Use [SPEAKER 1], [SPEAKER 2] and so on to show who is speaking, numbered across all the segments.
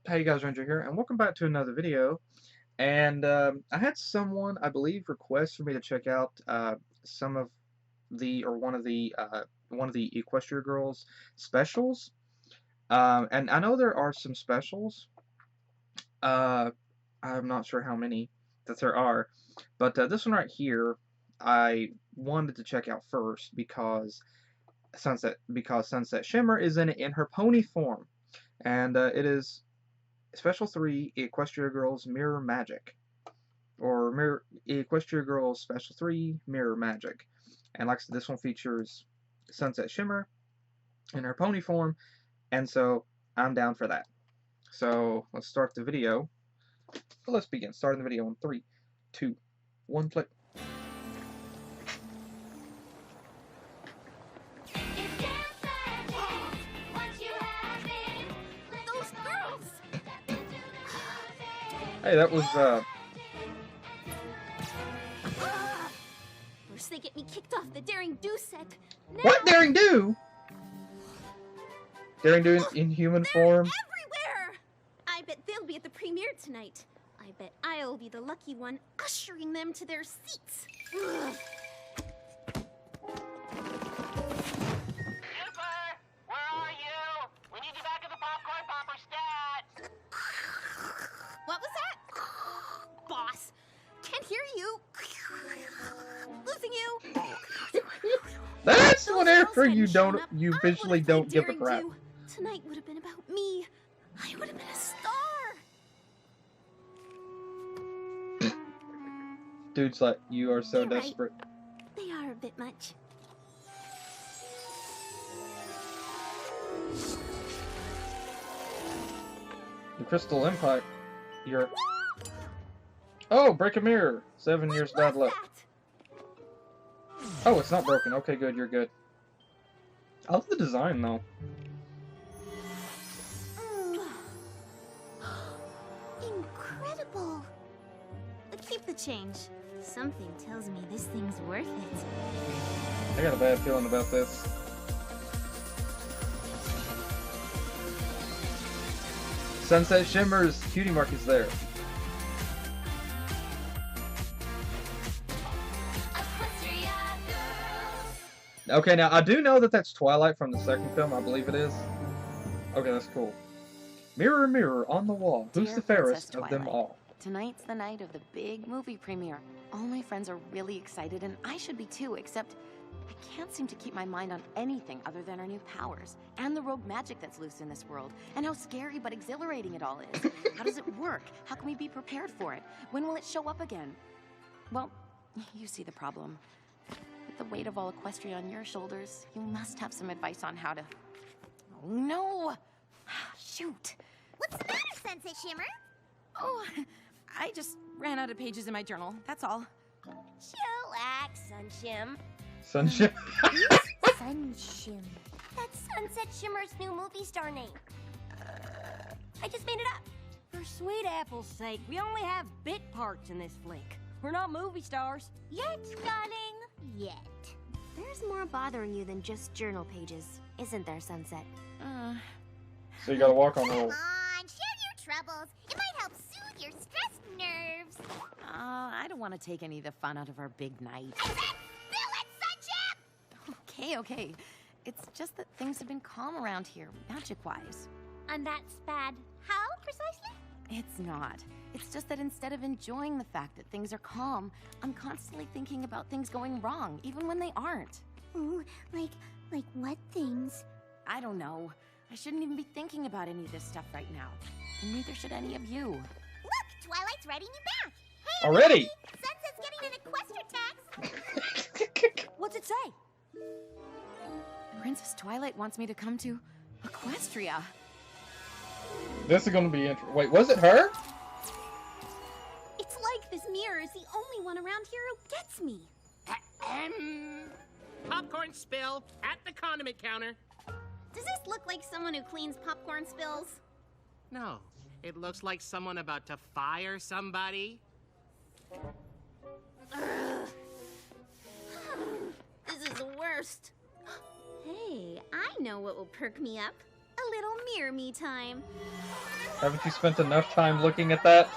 [SPEAKER 1] Hey guys, Ranger here, and welcome back to another video. And I had someone, I believe, request for me to check out some of the or one of the Equestria Girls specials. And I know there are some specials. Uh, I'm not sure how many that there are, but this one right here, I wanted to check out first because Sunset Shimmer is in her pony form, and it is Special 3 Equestria Girls Mirror Magic. Or Equestria Girls Special 3 Mirror Magic. And like I said, this one features Sunset Shimmer in her pony form, and so I'm down for that. So let's start the video. Let's begin. Starting the video in 3, 2, 1, play. Hey, that was
[SPEAKER 2] First they get me kicked off the Daring Do set. Now...
[SPEAKER 1] What Daring Do? Daring Do in human form?
[SPEAKER 2] Everywhere! I bet they'll be at the premiere tonight. I bet I'll be the lucky one ushering them to their seats.
[SPEAKER 3] Juniper, where are you? We need you back at the popcorn popper stat.
[SPEAKER 2] What was that? Boss, can't hear you. Losing you.
[SPEAKER 1] That's whenever you visually don't give a crap.
[SPEAKER 2] Tonight would have been about me. I would have been a star.
[SPEAKER 1] Dude's like, you are so
[SPEAKER 2] You're right.
[SPEAKER 1] desperate.
[SPEAKER 2] They are a bit much.
[SPEAKER 1] The Crystal Empire. You're. Oh, break a mirror. 7 years bad luck. Oh, it's not broken. Okay, good. You're good. I love the design though.
[SPEAKER 2] Incredible. But keep the change. Something tells me this thing's worth it.
[SPEAKER 1] I got a bad feeling about this. Sunset Shimmer's cutie mark is there. Okay, now I do know that that's Twilight from the second film. I believe it is. Okay, that's cool. Mirror, mirror on the wall, who's
[SPEAKER 4] Dear
[SPEAKER 1] the fairest
[SPEAKER 4] Princess
[SPEAKER 1] of them
[SPEAKER 4] Twilight,
[SPEAKER 1] all?
[SPEAKER 4] Tonight's the night of the big movie premiere. All my friends are really excited, and I should be too, except I can't seem to keep my mind on anything other than our new powers, and the rogue magic that's loose in this world, and how scary but exhilarating it all is. How does it work? How can we be prepared for it? When will it show up again? Well, you see the problem. With the weight of all Equestria on your shoulders, you must have some advice on how to... Oh, no! Shoot!
[SPEAKER 2] What's the matter, Sunset Shimmer?
[SPEAKER 4] Oh, I just ran out of pages in my journal, that's all.
[SPEAKER 2] Chillax, Sunshim.
[SPEAKER 1] Sunshine.
[SPEAKER 2] Sunshim. That's Sunset Shimmer's new movie star name. I just made it up.
[SPEAKER 5] For sweet apple's sake, we only have bit parts in this flick. We're not movie stars.
[SPEAKER 2] Yet, darling. Yet. There's more bothering you than just journal pages, isn't there, Sunset?
[SPEAKER 1] So you gotta walk on the
[SPEAKER 2] Come
[SPEAKER 1] roll.
[SPEAKER 2] on, share your troubles. It might help soothe your stressed nerves.
[SPEAKER 4] I don't want to take any of the fun out of our big night.
[SPEAKER 2] I said, spill it, Sunship!
[SPEAKER 4] Okay. It's just that things have been calm around here, magic-wise.
[SPEAKER 2] And that's bad. How, precisely?
[SPEAKER 4] It's not. It's just that instead of enjoying the fact that things are calm, I'm constantly thinking about things going wrong, even when they aren't.
[SPEAKER 2] Oh, like what things?
[SPEAKER 4] I don't know. I shouldn't even be thinking about any of this stuff right now. And neither should any of you.
[SPEAKER 2] Look, Twilight's writing you back. Hey,
[SPEAKER 1] Already?
[SPEAKER 2] Sunset's getting an Equestria text.
[SPEAKER 5] What's it say?
[SPEAKER 4] Princess Twilight wants me to come to Equestria.
[SPEAKER 1] This is gonna be interesting. Wait, was it her?
[SPEAKER 2] It's like this mirror is the only one around here who gets me.
[SPEAKER 3] Popcorn spill at the condiment counter.
[SPEAKER 2] Does this look like someone who cleans popcorn spills?
[SPEAKER 3] No, it looks like someone about to fire somebody.
[SPEAKER 2] This is the worst. Hey, I know what will perk me up. A little mirror me time.
[SPEAKER 1] Haven't you spent enough time looking at that?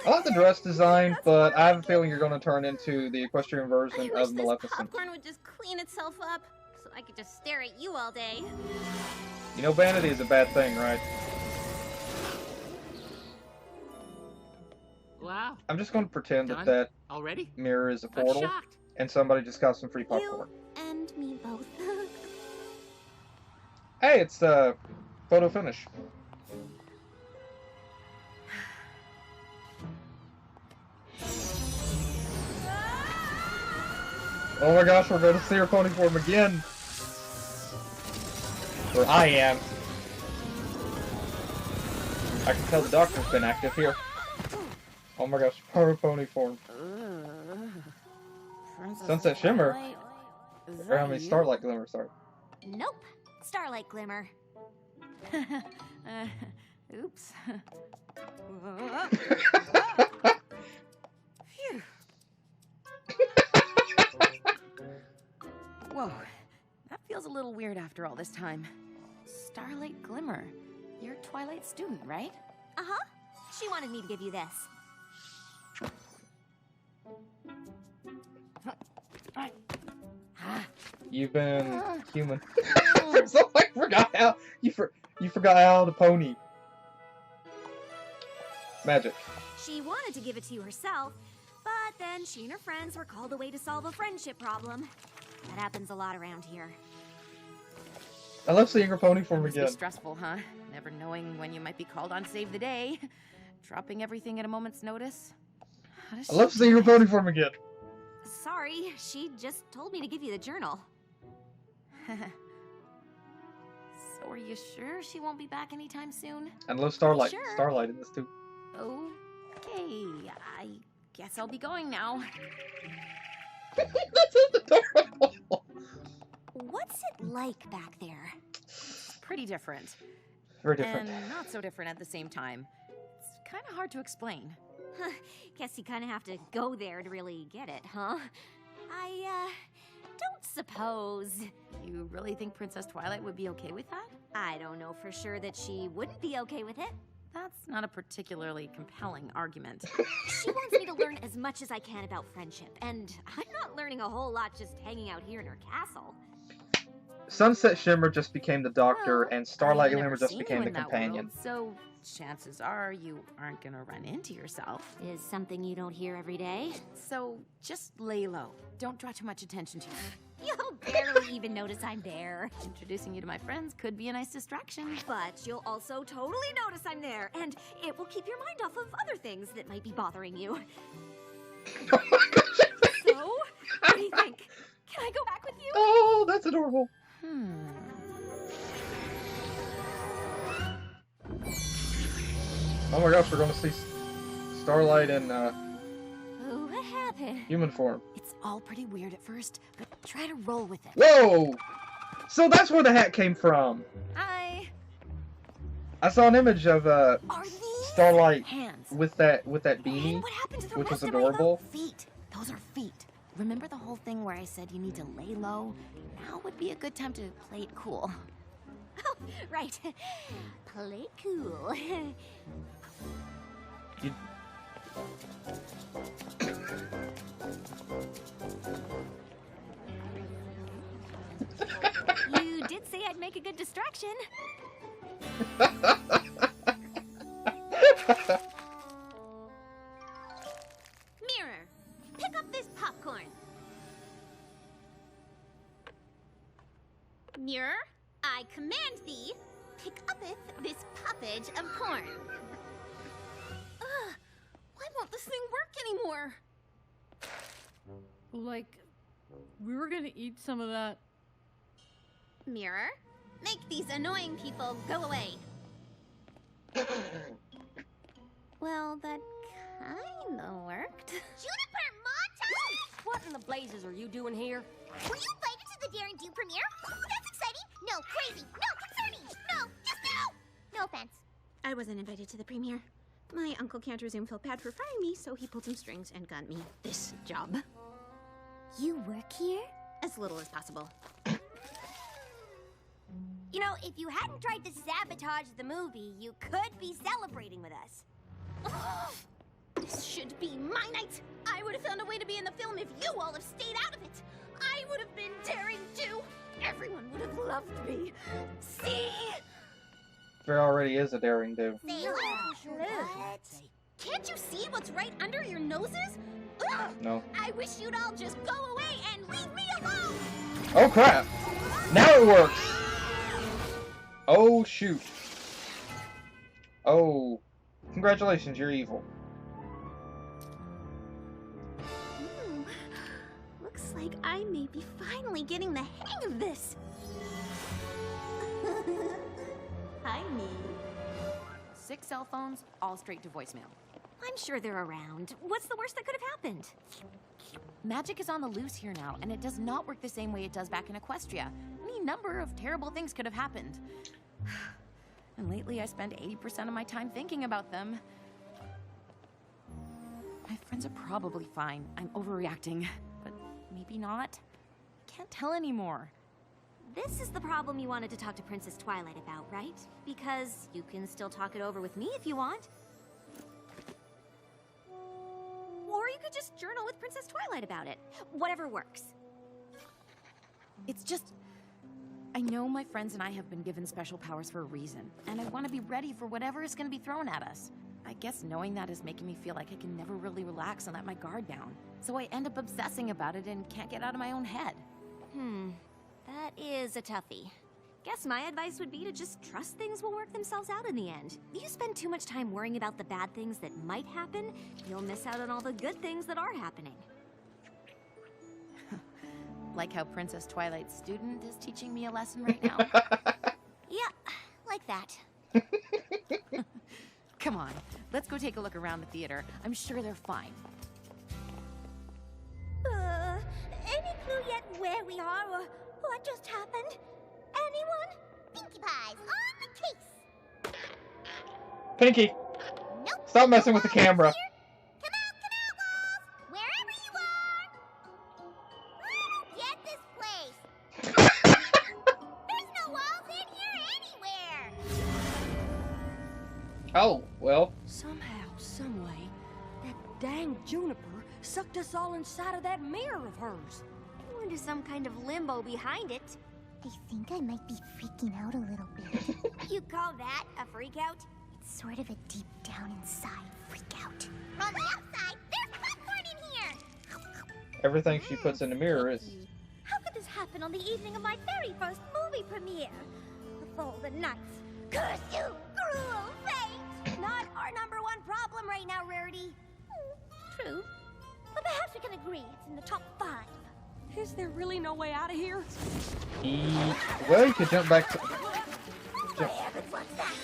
[SPEAKER 1] I like the dress design, but I have a feeling you're going to turn into the equestrian version
[SPEAKER 2] I wish
[SPEAKER 1] of
[SPEAKER 2] this
[SPEAKER 1] Maleficent.
[SPEAKER 2] popcorn would just clean itself up, so I could just stare at you all day.
[SPEAKER 1] You know vanity is a bad thing, right?
[SPEAKER 3] Wow.
[SPEAKER 1] I'm just going to pretend
[SPEAKER 3] Done?
[SPEAKER 1] that
[SPEAKER 3] Already?
[SPEAKER 1] mirror is a
[SPEAKER 3] I'm
[SPEAKER 1] portal,
[SPEAKER 3] shocked.
[SPEAKER 1] and somebody just got some free popcorn.
[SPEAKER 2] You and me both.
[SPEAKER 1] Hey, it's photo finish. Oh my gosh, we're going to see her pony form again. Or I am. I can tell the doctor's been active here. Oh my gosh, her pony form. Sunset Shimmer? Or how many Starlight Glimmer, sorry.
[SPEAKER 2] Nope. Starlight Glimmer.
[SPEAKER 4] Oops. Phew. Whoa, that feels a little weird after all this time. Starlight Glimmer, you're a Twilight student, right?
[SPEAKER 2] Uh-huh. She wanted me to give you this.
[SPEAKER 1] You've been human. So I forgot how you forgot how to pony. Magic.
[SPEAKER 2] She wanted to give it to you herself, but then she and her friends were called away to solve a friendship problem. That happens a lot around here.
[SPEAKER 1] I love seeing her pony form
[SPEAKER 4] Must be
[SPEAKER 1] again.
[SPEAKER 4] stressful, huh? Never knowing when you might be called on to save the day. Dropping everything at a moment's notice. How does
[SPEAKER 1] I
[SPEAKER 4] she
[SPEAKER 1] love
[SPEAKER 4] do
[SPEAKER 1] seeing her
[SPEAKER 4] it?
[SPEAKER 1] pony form again.
[SPEAKER 2] Sorry, she just told me to give you the journal.
[SPEAKER 4] So are you sure she won't be back anytime soon?
[SPEAKER 1] And love Starlight.
[SPEAKER 2] Sure.
[SPEAKER 1] Starlight in this too.
[SPEAKER 4] Okay, I guess I'll be going now.
[SPEAKER 1] That's adorable.
[SPEAKER 2] What's it like back there?
[SPEAKER 4] Pretty different.
[SPEAKER 1] Very different.
[SPEAKER 4] And not so different at the same time. It's kind of hard to explain.
[SPEAKER 2] Guess you kind of have to go there to really get it, huh? I don't suppose.
[SPEAKER 4] You really think Princess Twilight would be okay with that?
[SPEAKER 2] I don't know for sure that she wouldn't be okay with it.
[SPEAKER 4] That's not a particularly compelling argument.
[SPEAKER 2] She wants me to learn as much as I can about friendship, and I'm not learning a whole lot just hanging out here in her castle.
[SPEAKER 1] Sunset Shimmer just became the doctor,
[SPEAKER 4] Well,
[SPEAKER 1] and Starlight
[SPEAKER 4] I've never
[SPEAKER 1] Glimmer just
[SPEAKER 4] seen
[SPEAKER 1] became
[SPEAKER 4] you
[SPEAKER 1] the
[SPEAKER 4] in that
[SPEAKER 1] companion.
[SPEAKER 4] world, so chances are you aren't gonna run into yourself.
[SPEAKER 2] Is something you don't hear every day?
[SPEAKER 4] So just lay low. Don't draw too much attention to you.
[SPEAKER 2] You'll barely even notice I'm there.
[SPEAKER 4] Introducing you to my friends could be a nice distraction.
[SPEAKER 2] But you'll also totally notice I'm there, and it will keep your mind off of other things that might be bothering you. So, what do you think? Can I go back with you?
[SPEAKER 1] Oh, that's adorable. Oh my gosh, we're going to see Starlight in
[SPEAKER 2] Oh, what happened?
[SPEAKER 1] human form.
[SPEAKER 4] It's all pretty weird at first, but try to roll with it.
[SPEAKER 1] Whoa! So that's where the hat came from.
[SPEAKER 4] Hi.
[SPEAKER 1] I saw an image of
[SPEAKER 2] Are these
[SPEAKER 1] Starlight
[SPEAKER 4] Hands.
[SPEAKER 1] with that
[SPEAKER 2] And
[SPEAKER 1] beanie,
[SPEAKER 2] what happened to the
[SPEAKER 1] which was
[SPEAKER 2] rest of my health?
[SPEAKER 1] adorable.
[SPEAKER 4] Feet. Those are feet. Remember the whole thing where I said you need to lay low? Now would be a good time to play it cool.
[SPEAKER 2] Oh, right. Play cool.
[SPEAKER 1] You-
[SPEAKER 2] You did say I'd make a good distraction. Mirror, pick up this popcorn. Mirror, I command thee, pick uppeth this poppage of corn. Ugh, why won't this thing work anymore?
[SPEAKER 6] Like, we were gonna eat some of that.
[SPEAKER 2] Mirror, make these annoying people go away. Well, that kinda worked.
[SPEAKER 5] Juniper Montage! What in the blazes are you doing here?
[SPEAKER 2] Were you invited to the Dare and Do premiere? That's exciting! No, crazy! No, concerning! No, just no! No offense. I wasn't invited to the premiere. My Uncle Can't Resume felt bad for firing me, so he pulled some strings and got me this job. You work here? As little as possible. You know, if you hadn't tried to sabotage the movie, you could be celebrating with us. This should be my night. I would have found a way to be in the film if you all have stayed out of it. I would have been daring too. Everyone would have loved me. See?
[SPEAKER 1] There already is a daring do.
[SPEAKER 2] Say what? Can't you see what's right under your noses? Ugh!
[SPEAKER 1] No.
[SPEAKER 2] I wish you'd all just go away and leave me alone.
[SPEAKER 1] Oh crap! Now it works! Oh shoot. Oh. Congratulations, you're evil.
[SPEAKER 2] Looks like I may be finally getting the hang of this. Hi, me.
[SPEAKER 4] 6 cell phones, all straight to voicemail.
[SPEAKER 2] I'm sure they're around. What's the worst that could have happened?
[SPEAKER 4] Magic is on the loose here now, and it does not work the same way it does back in Equestria. Any number of terrible things could have happened. And lately, I spend 80% of my time thinking about them. My friends are probably fine. I'm overreacting, but maybe not. Can't tell anymore.
[SPEAKER 2] This is the problem you wanted to talk to Princess Twilight about, right? Because you can still talk it over with me if you want. Or you could just journal with Princess Twilight about it. Whatever works.
[SPEAKER 4] It's just... I know my friends and I have been given special powers for a reason, and I want to be ready for whatever is going to be thrown at us. I guess knowing that is making me feel like I can never really relax and let my guard down. So I end up obsessing about it and can't get out of my own head.
[SPEAKER 2] That is a toughie. Guess my advice would be to just trust things will work themselves out in the end. If you spend too much time worrying about the bad things that might happen, you'll miss out on all the good things that are happening.
[SPEAKER 4] Like how Princess Twilight's student is teaching me a lesson right now.
[SPEAKER 2] Yeah, like that.
[SPEAKER 4] Come on, let's go take a look around the theater. I'm sure they're fine.
[SPEAKER 2] Any clue yet where we are or what just happened? Anyone? Pinkie Pie's on the case.
[SPEAKER 1] Pinky!
[SPEAKER 2] Nope.
[SPEAKER 1] Stop messing with the camera.
[SPEAKER 2] Come out, walls! Wherever you are! I don't get this place. There's no walls in here anywhere.
[SPEAKER 1] Oh, well.
[SPEAKER 5] Somehow, someway, that dang Juniper sucked us all inside of that mirror of hers.
[SPEAKER 2] Or into some kind of limbo behind it.
[SPEAKER 7] I think I might be freaking out a little bit.
[SPEAKER 2] You call that a freak out?
[SPEAKER 7] It's sort of a deep down inside freak out.
[SPEAKER 2] On the outside, there's popcorn in here!
[SPEAKER 1] Everything she puts in the mirror is...
[SPEAKER 2] How could this happen on the evening of my very first movie premiere? Of all the nights. Curse you, cruel fate! Not our #1 problem right now, Rarity. True. But perhaps we can agree it's in the top 5.
[SPEAKER 5] Is there really no way out of here?
[SPEAKER 1] Well, you could jump back to... Jump.
[SPEAKER 2] What's that?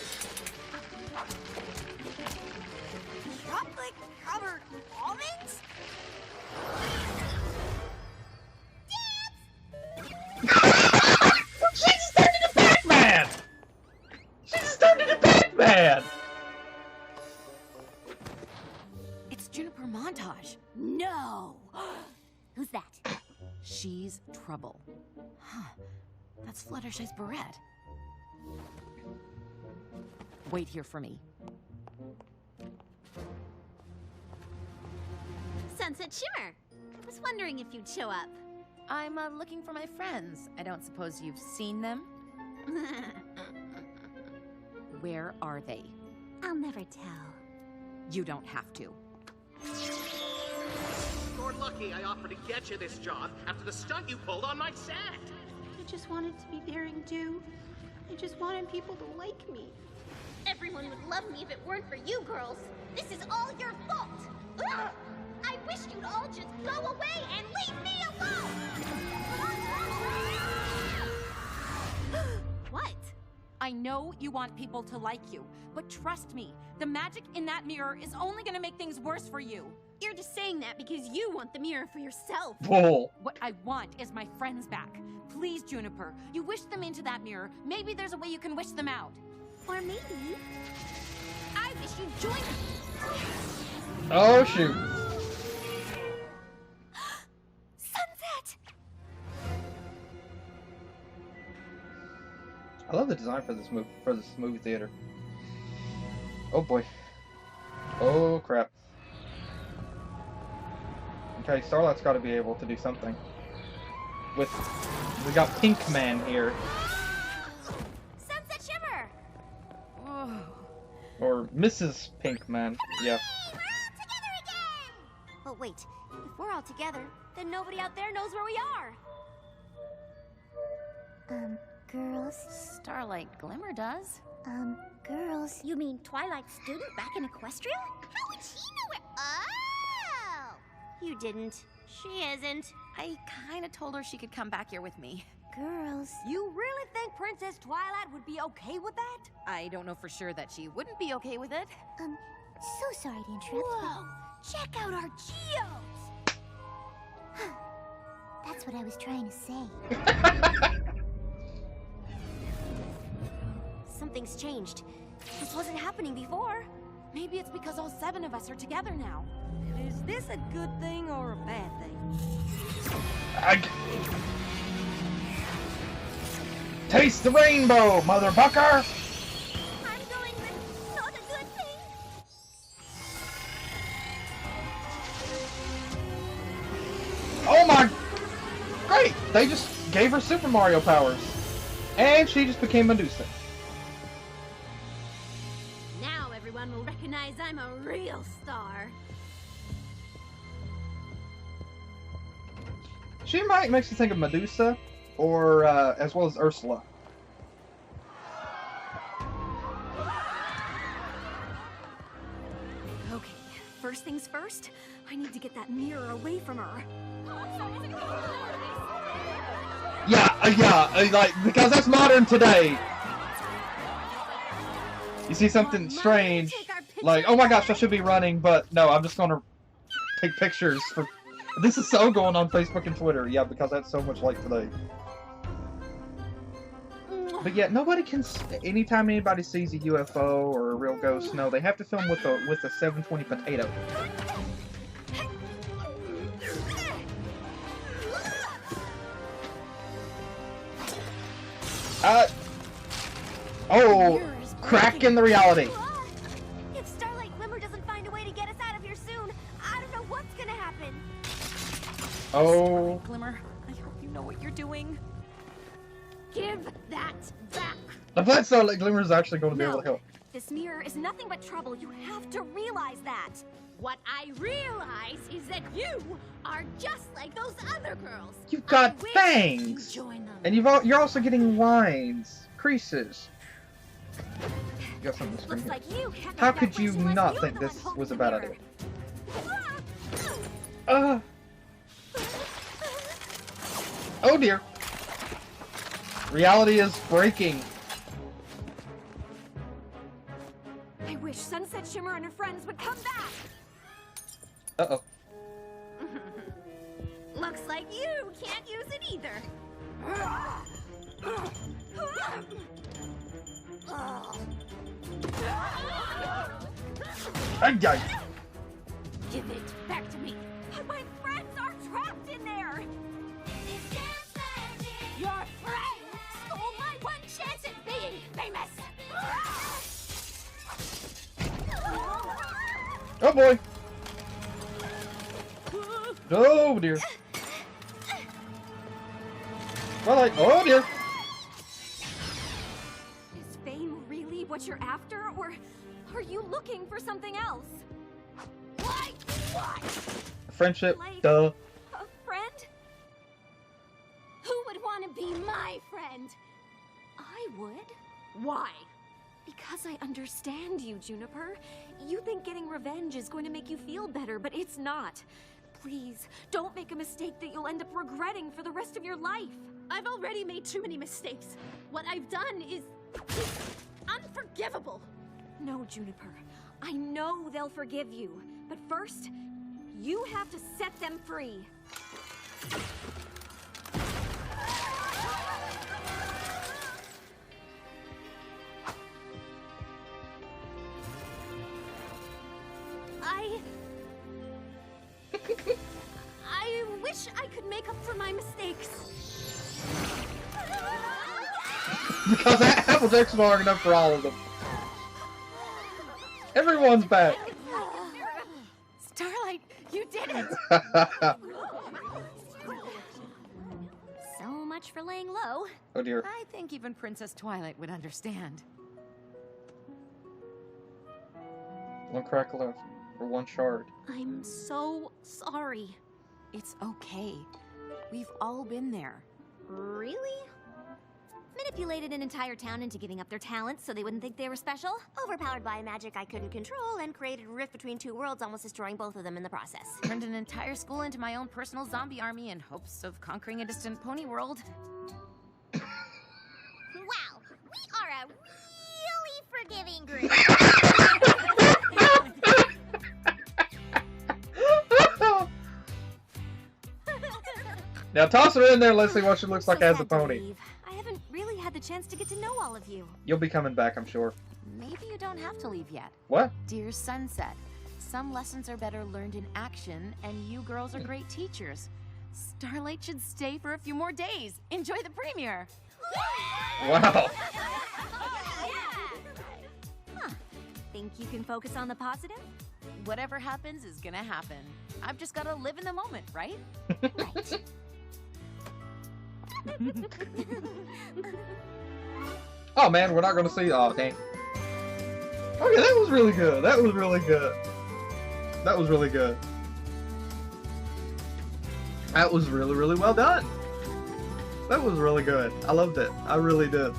[SPEAKER 2] Chocolate covered almonds?
[SPEAKER 1] She just turned into Batman! She just turned into Batman!
[SPEAKER 4] It's Juniper Montage.
[SPEAKER 2] No! Who's that?
[SPEAKER 4] She's trouble. Huh. That's Fluttershy's barrette. Wait here for me.
[SPEAKER 2] Sunset Shimmer. I was wondering if you'd show up.
[SPEAKER 4] I'm looking for my friends. I don't suppose you've seen them? Where are they?
[SPEAKER 2] I'll never tell.
[SPEAKER 4] You don't have to.
[SPEAKER 3] You're lucky I offered to get you this job after the stunt you pulled on my set.
[SPEAKER 8] I just wanted to be daring too. I just wanted people to like me.
[SPEAKER 2] Everyone would love me if it weren't for you girls. This is all your fault. Ugh! I wish you'd all just go away and leave me alone. What?
[SPEAKER 4] I know you want people to like you, but trust me, the magic in that mirror is only gonna make things worse for you.
[SPEAKER 2] You're just saying that because you want the mirror for yourself.
[SPEAKER 1] Bull.
[SPEAKER 4] What I want is my friends back. Please, Juniper, you wished them into that mirror. Maybe there's a way you can wish them out.
[SPEAKER 2] Or maybe I wish you'd join me.
[SPEAKER 1] Oh, shoot. Sunset! I love the design for this movie theater. Oh boy. Oh crap. Okay, Starlight's got to be able to do something. We got Pink Man here.
[SPEAKER 2] Sunset Shimmer!
[SPEAKER 4] Oh.
[SPEAKER 1] Or Mrs. Pinkman. Yeah.
[SPEAKER 2] We're all together again! Oh wait, if we're all together, then nobody out there knows where we are.
[SPEAKER 7] Girls.
[SPEAKER 4] Starlight Glimmer does.
[SPEAKER 7] Girls.
[SPEAKER 2] You mean Twilight student back in Equestria? How would she know where? Oh! You didn't. She isn't.
[SPEAKER 4] I kind of told her she could come back here with me.
[SPEAKER 7] Girls.
[SPEAKER 5] You really think Princess Twilight would be okay with that?
[SPEAKER 4] I don't know for sure that she wouldn't be okay with it.
[SPEAKER 7] So sorry to interrupt.
[SPEAKER 2] Whoa! Check out our geodes!
[SPEAKER 7] That's what I was trying to say.
[SPEAKER 2] Something's changed. This wasn't happening before.
[SPEAKER 4] Maybe it's because all 7 of us are together now.
[SPEAKER 5] Is this a good thing or a bad thing?
[SPEAKER 1] Taste the rainbow, motherfucker!
[SPEAKER 2] I'm going with not a good thing.
[SPEAKER 1] Oh my... Great! They just gave her Super Mario powers. And she just became Medusa.
[SPEAKER 8] Now everyone will recognize I'm a real star.
[SPEAKER 1] She might makes you think of Medusa, or as well as Ursula.
[SPEAKER 5] Okay, first things first, I need to get that mirror away from her.
[SPEAKER 1] Yeah, like, because that's modern today. You see something strange, like, oh my gosh, I should be running, but no, I'm just gonna take pictures for... This is so going on Facebook and Twitter, yeah, because that's so much like today. But yeah, nobody can... Anytime anybody sees a UFO or a real ghost, no, they have to film with a 720 potato. Oh, crack in the reality.
[SPEAKER 2] If Starlight Glimmer doesn't find a way to get us out of here soon, I don't know what's gonna happen.
[SPEAKER 1] Oh.
[SPEAKER 4] Glimmer, I hope you know what you're doing.
[SPEAKER 8] Give that back.
[SPEAKER 1] I thought Starlight Glimmer is actually going to be able to help.
[SPEAKER 5] This mirror is nothing but trouble. You have to realize that.
[SPEAKER 8] What I realize is that you are just like those other girls.
[SPEAKER 1] You've got
[SPEAKER 8] I wish
[SPEAKER 1] fangs,
[SPEAKER 8] you'd join them.
[SPEAKER 1] and you're also getting lines, creases. You got something to screen
[SPEAKER 5] Looks
[SPEAKER 1] here.
[SPEAKER 5] like you can't
[SPEAKER 1] How
[SPEAKER 5] make
[SPEAKER 1] could
[SPEAKER 5] that
[SPEAKER 1] you
[SPEAKER 5] friendship unless
[SPEAKER 1] not
[SPEAKER 5] you're
[SPEAKER 1] think
[SPEAKER 5] the one
[SPEAKER 1] this
[SPEAKER 5] holding
[SPEAKER 1] was a
[SPEAKER 5] the
[SPEAKER 1] bad
[SPEAKER 5] mirror.
[SPEAKER 1] idea? Oh dear. Reality is breaking.
[SPEAKER 5] I wish Sunset Shimmer and her friends would come back.
[SPEAKER 1] Uh-oh.
[SPEAKER 8] Looks like you can't use it either.
[SPEAKER 1] Ay, ay.
[SPEAKER 8] Give it back to me.
[SPEAKER 5] My friends are trapped in there.
[SPEAKER 8] Your friend stole my one chance at being famous.
[SPEAKER 1] Oh boy. Oh dear. Well, like, oh dear.
[SPEAKER 5] Is fame really what you're after, or are you looking for something else?
[SPEAKER 8] Like what?
[SPEAKER 1] Friendship,
[SPEAKER 5] Like-
[SPEAKER 1] duh.
[SPEAKER 5] A friend?
[SPEAKER 8] Who would want to be my friend?
[SPEAKER 5] I would.
[SPEAKER 8] Why?
[SPEAKER 5] Because I understand you, Juniper. You think getting revenge is going to make you feel better, but it's not. Please, don't make a mistake that you'll end up regretting for the rest of your life.
[SPEAKER 8] I've already made too many mistakes. What I've done is unforgivable.
[SPEAKER 5] No, Juniper. I know they'll forgive you. But first, you have to set them free.
[SPEAKER 8] I wish I could make up for my mistakes.
[SPEAKER 1] Because I have Applejack's smart enough for all of them. Everyone's back.
[SPEAKER 4] Starlight, you did it!
[SPEAKER 2] So much for laying low.
[SPEAKER 1] Oh dear.
[SPEAKER 4] I think even Princess Twilight would understand.
[SPEAKER 1] One crack left. Or one shard.
[SPEAKER 2] I'm so sorry.
[SPEAKER 4] It's okay. We've all been there.
[SPEAKER 2] Really? Manipulated an entire town into giving up their talents so they wouldn't think they were special?
[SPEAKER 7] Overpowered by magic I couldn't control and created a rift between two worlds, almost destroying both of them in the process.
[SPEAKER 4] Turned an entire school into my own personal zombie army in hopes of conquering a distant pony world.
[SPEAKER 2] Wow, we are a really forgiving group.
[SPEAKER 1] Now toss her in there, let's see what she looks like
[SPEAKER 2] So
[SPEAKER 1] as a
[SPEAKER 2] sad to
[SPEAKER 1] pony.
[SPEAKER 2] leave. I haven't really had the chance to get to know all of you.
[SPEAKER 1] You'll be coming back, I'm sure.
[SPEAKER 4] Maybe you don't have to leave yet.
[SPEAKER 1] What?
[SPEAKER 4] Dear Sunset, some lessons are better learned in action, and you girls are great teachers. Starlight should stay for a few more days. Enjoy the premiere.
[SPEAKER 1] Wow.
[SPEAKER 2] Think you can focus on the positive?
[SPEAKER 4] Whatever happens is gonna happen. I've just gotta live in the moment, right?
[SPEAKER 2] Right.
[SPEAKER 1] Oh man, we're not gonna see. Oh dang. Okay, that was really good. That was really good. That was really good. That was really, really well done. That was really good. I loved it. I really did.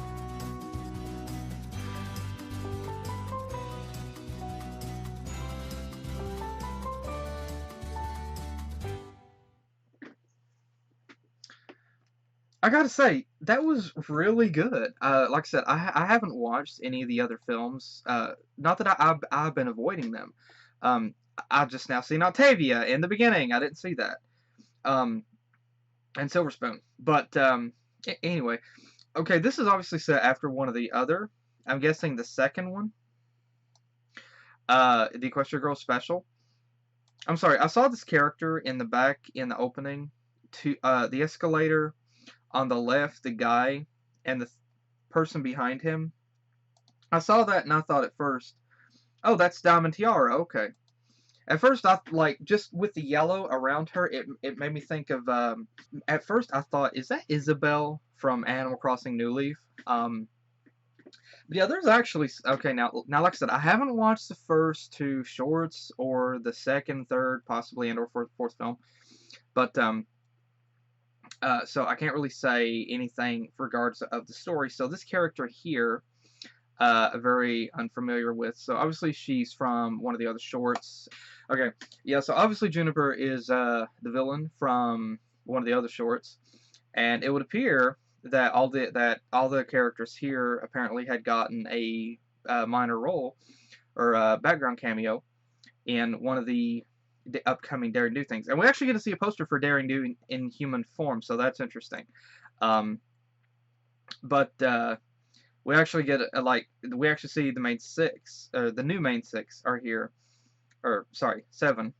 [SPEAKER 1] I gotta say, that was really good. Like I said, I haven't watched any of the other films. Not that I've been avoiding them. I've just now seen Octavia in the beginning. I didn't see that. And Silver Spoon. But anyway, okay, this is obviously set after one of the other. I'm guessing the second one. The Equestria Girls special. I'm sorry, I saw this character in the back in the opening. To the escalator. On the left, the guy and the person behind him. I saw that and I thought at first, oh, that's Diamond Tiara, okay. At first, I like just with the yellow around her, it made me think of. At first, I thought, is that Isabelle from Animal Crossing New Leaf? But yeah, there's actually okay. Now, like I said, I haven't watched the first two shorts or the second, third, possibly, and or fourth film, but so I can't really say anything regards of the story. So this character here, very unfamiliar with. So obviously she's from one of the other shorts. Okay, yeah. So obviously Juniper is the villain from one of the other shorts, and it would appear that all the characters here apparently had gotten a minor role or background cameo in one of the upcoming Daring Do things. And we actually get to see a poster for Daring Do in human form, so that's interesting. But we actually get we actually see the main six, the new main six are here, or sorry, 7,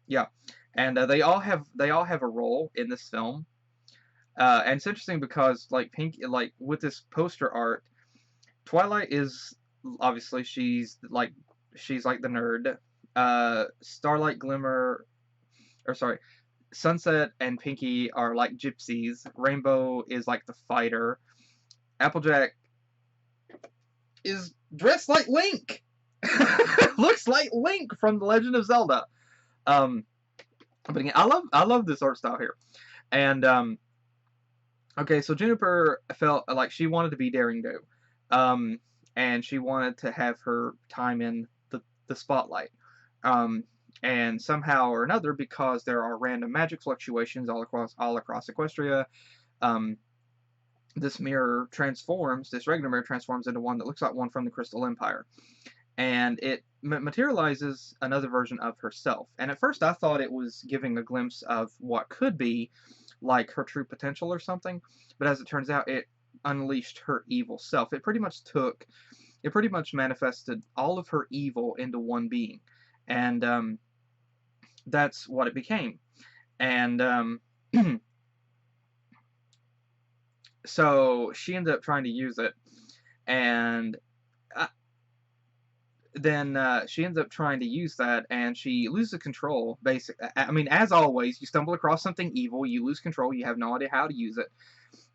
[SPEAKER 1] yeah, and they all have a role in this film. And it's interesting because with this poster art, Twilight is obviously she's like the nerd. Starlight Glimmer, or sorry, Sunset and Pinky are like gypsies. Rainbow is like the fighter. Applejack is dressed like Link. Looks like Link from The Legend of Zelda. But again, I love this art style here. And okay, so Juniper felt like she wanted to be Daring Do. And she wanted to have her time in the spotlight. And somehow or another, because there are random magic fluctuations all across Equestria, this regular mirror transforms into one that looks like one from the Crystal Empire. And it materializes another version of herself. And at first I thought it was giving a glimpse of what could be like her true potential or something. But as it turns out, it unleashed her evil self. It pretty much manifested all of her evil into one being. And that's what it became. And so she ended up trying to use it. and then she ends up trying to use that, and she loses control. I mean, as always, you stumble across something evil, you lose control, you have no idea how to use it,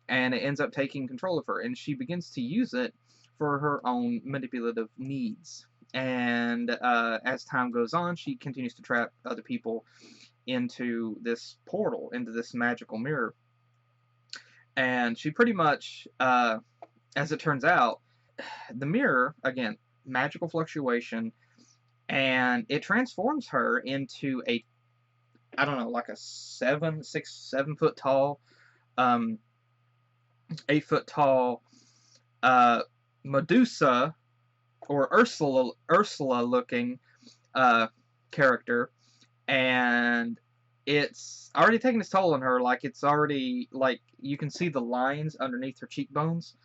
[SPEAKER 1] and it ends up taking control of her, and she begins to use it for her own manipulative needs. And as time goes on, she continues to trap other people into this portal, into this magical mirror. And she pretty much, as it turns out, the mirror, again, magical fluctuation, and it transforms her into a, I don't know, like a 7 foot tall, 8 foot tall Medusa or Ursula looking character, and it's already taking its toll on her. Like, it's already, like, you can see the lines underneath her cheekbones,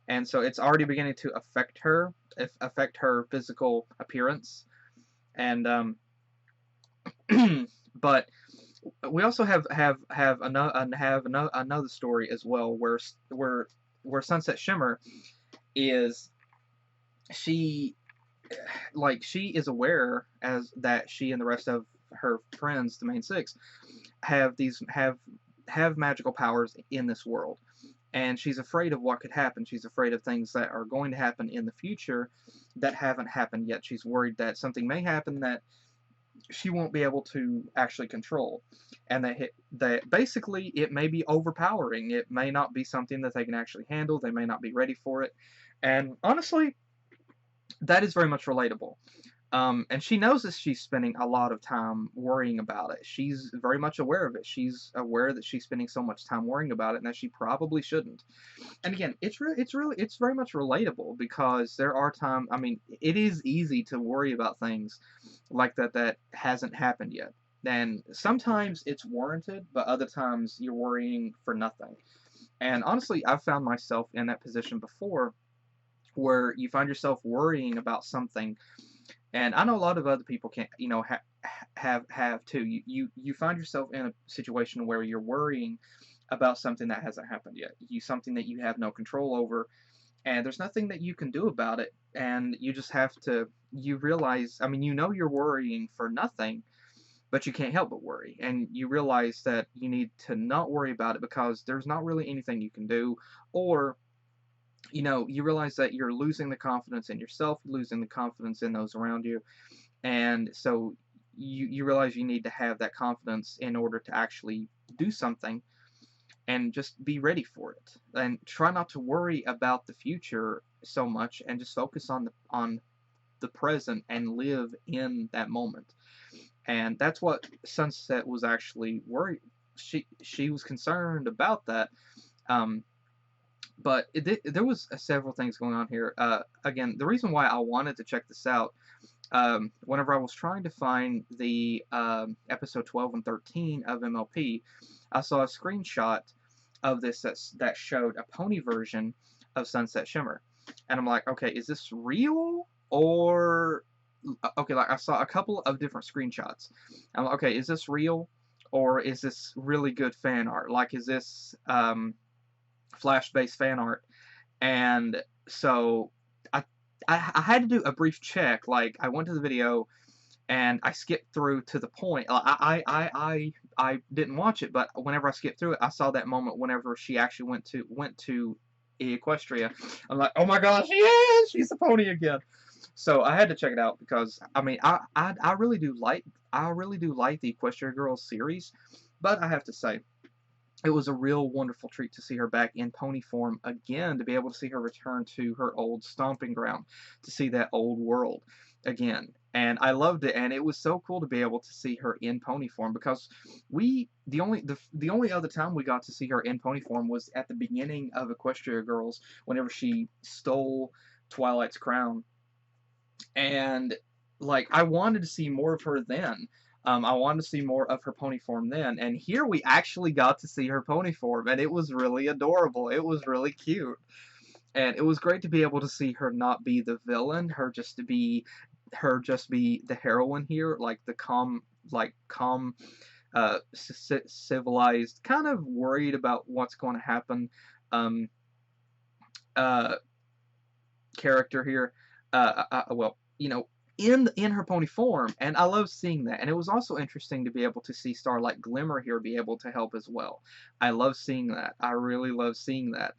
[SPEAKER 1] and so it's already beginning to affect her physical appearance. And but we also have another story as well, where Sunset Shimmer is, she is aware as that she and the rest of her friends, the main six, have magical powers in this world, and she's afraid of what could happen. She's afraid of things that are going to happen in the future that haven't happened yet. She's worried that something may happen that she won't be able to actually control, and that basically it may be overpowering. It may not be something that they can actually handle. They may not be ready for it, and honestly, that is very much relatable. And she knows that she's spending a lot of time worrying about it. She's very much aware of it. She's aware that she's spending so much time worrying about it, and that she probably shouldn't. And again, it's very much relatable, because there are times. I mean, it is easy to worry about things like that hasn't happened yet. And sometimes it's warranted, but other times you're worrying for nothing. And honestly, I've found myself in that position before, where you find yourself worrying about something. And I know a lot of other people can, have too. You find yourself in a situation where you're worrying about something that hasn't happened yet. Something that you have no control over, and there's nothing that you can do about it. And you just have to. You realize, I mean, you're worrying for nothing, but you can't help but worry. And you realize that you need to not worry about it, because there's not really anything you can do, or you realize that you're losing the confidence in yourself, losing the confidence in those around you, and so you realize you need to have that confidence in order to actually do something, and just be ready for it, and try not to worry about the future so much, and just focus on the present and live in that moment. And that's what Sunset was actually worried. She was concerned about that. But there was several things going on here. Again, the reason why I wanted to check this out, whenever I was trying to find the episode 12 and 13 of MLP, I saw a screenshot of this that showed a pony version of Sunset Shimmer. And I'm like, okay, is this real? Or, okay, like, I saw a couple of different screenshots. I'm like, okay, is this real? Or is this really good fan art? Like, is this Flash-based fan art? And so I had to do a brief check. Like, I went to the video and I skipped through to the point. I didn't watch it, but whenever I skipped through it, I saw that moment whenever she actually went to Equestria. I'm like, oh my gosh, yes, she's a pony again. So I had to check it out, because I mean, I really do like the Equestria Girls series, but I have to say, it was a real wonderful treat to see her back in pony form again, to be able to see her return to her old stomping ground, to see that old world again. And I loved it, and it was so cool to be able to see her in pony form, because the only other time we got to see her in pony form was at the beginning of Equestria Girls, whenever she stole Twilight's crown. And like, I wanted to see more of her then. I wanted to see more of her pony form then, and here we actually got to see her pony form, and it was really adorable. It was really cute, and it was great to be able to see her not be the villain, her just be the heroine here, like the calm, civilized, kind of worried about what's going to happen, character here, well, you know, in her pony form, and I love seeing that. And it was also interesting to be able to see Starlight Glimmer here be able to help as well. I love seeing that. I really love seeing that.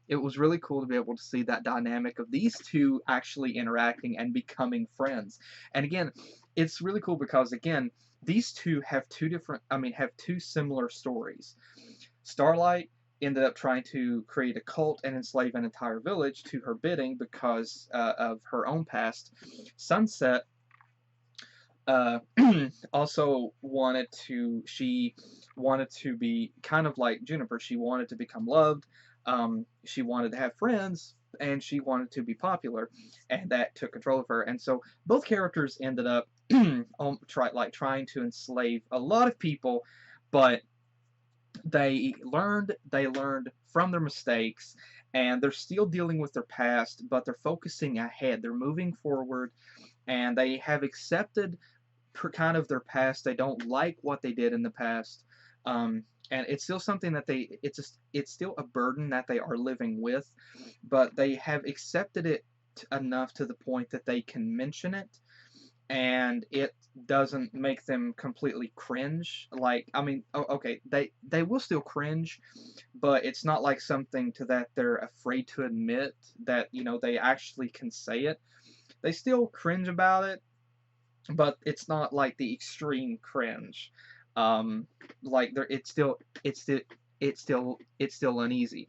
[SPEAKER 1] It was really cool to be able to see that dynamic of these two actually interacting and becoming friends. And again, it's really cool because again, these two have have two similar stories. Starlight ended up trying to create a cult and enslave an entire village to her bidding because of her own past. Sunset uh, also she wanted to be kind of like Juniper. She wanted to become loved. She wanted to have friends, and she wanted to be popular, and that took control of her. And so both characters ended up trying to enslave a lot of people, but they learned from their mistakes, and they're still dealing with their past, but they're focusing ahead. They're moving forward, and they have accepted kind of their past. They don't like what they did in the past, and it's still something that it's still a burden that they are living with, but they have accepted it enough to the point that they can mention it, and it doesn't make them completely cringe. Like, I mean, okay, they will still cringe, but it's not like something to that they're afraid to admit that, you know, they actually can say it. They still cringe about it, but it's not like the extreme cringe. Like it's still uneasy.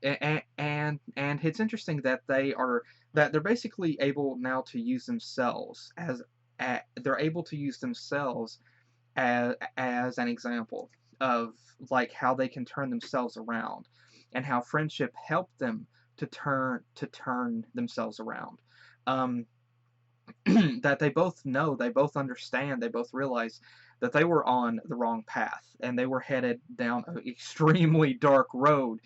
[SPEAKER 1] And it's interesting that they're basically able now to use themselves they're able to use themselves as an example of like how they can turn themselves around, and how friendship helped them to turn themselves around. Um, that they both know, they both understand, they both realize that they were on the wrong path and they were headed down an extremely dark road,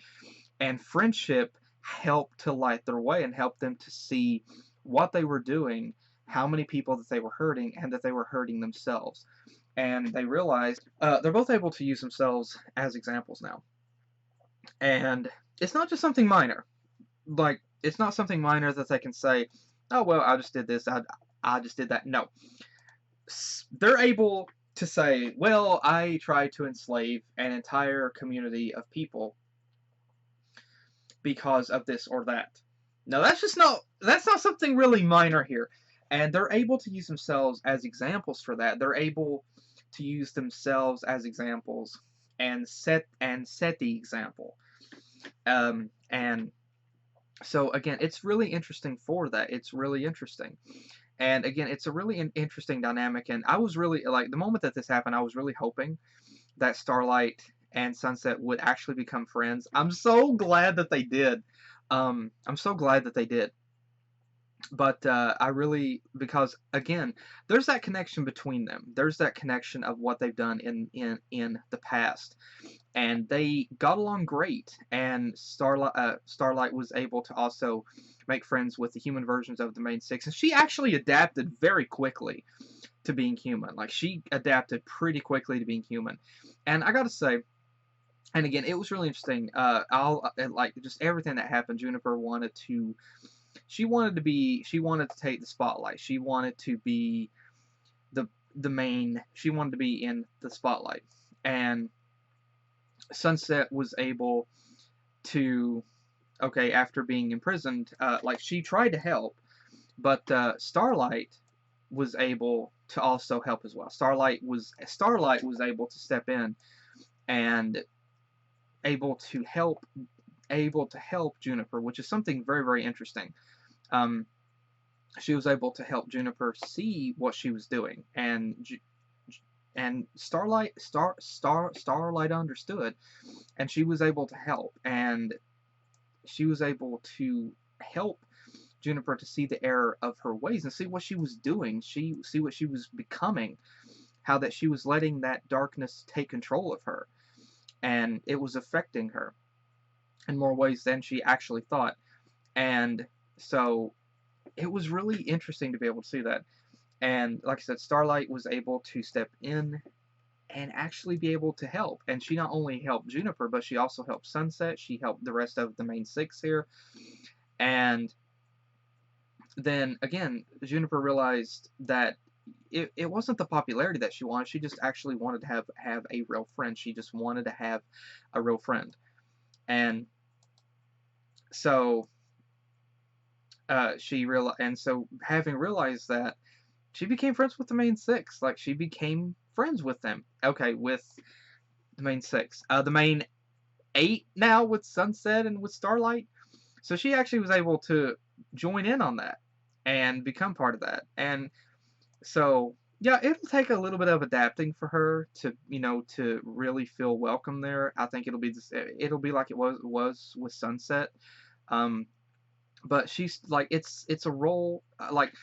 [SPEAKER 1] and friendship helped to light their way and help them to see what they were doing, how many people that they were hurting, and that they were hurting themselves. And they realized they're both able to use themselves as examples now. And it's not just something minor. Like, it's not something minor that they can say, oh, well, I just did this, I just did that. No. They're able to say, well, I tried to enslave an entire community of people because of this or that. No, that's not something really minor here. And they're able to use themselves as examples for that. They're able to use themselves as examples and set the example. And so again, it's really interesting for that. It's really interesting. And again, it's a really interesting dynamic. And I was really like, the moment that this happened, I was really hoping that Starlight and Sunset would actually become friends. I'm so glad that they did. I'm so glad that they did. But I really, because again, there's that connection between them. There's that connection of what they've done in the past, and they got along great. And Starlight was able to also make friends with the human versions of the main six, and she actually adapted very quickly to being human. Like, she adapted pretty quickly to being human, and I gotta say, and again, it was really interesting. Like, just everything that happened. Juniper she wanted to take the spotlight. She wanted to be she wanted to be in the spotlight. And Sunset was able to, okay, after being imprisoned, like, she tried to help, but Starlight was able to also help as well. Starlight was able to step in and able to help Juniper, which is something very, very interesting. She was able to help Juniper see what she was doing, and Starlight understood, and she was able to help, and she was able to help Juniper to see the error of her ways and see what she was doing, see what she was becoming, how that she was letting that darkness take control of her, and it was affecting her in more ways than she actually thought. And so it was really interesting to be able to see that. And like I said, Starlight was able to step in and actually be able to help. And she not only helped Juniper, but she also helped Sunset. She helped the rest of the main six here. And then again, Juniper realized that it wasn't the popularity that she wanted. She just actually wanted to have a real friend. She just wanted to have a real friend. And so so having realized that, she became friends with the main six. Like, she became friends with them. Okay, with the main six. The main eight now, with Sunset and with Starlight. So she actually was able to join in on that and become part of that. And so, yeah, it'll take a little bit of adapting for her to, to really feel welcome there. I think it'll be like it was with Sunset. Um, but she's like, it's a role, like,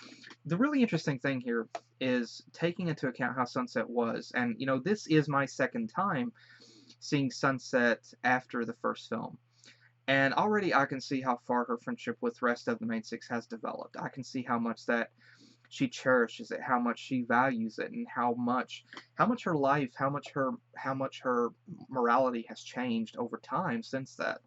[SPEAKER 1] the really interesting thing here is taking into account how Sunset was. And this is my second time seeing Sunset after the first film, and already I can see how far her friendship with the rest of the main six has developed. I can see how much that she cherishes it, how much she values it, and how much her life, how much her morality has changed over time since that,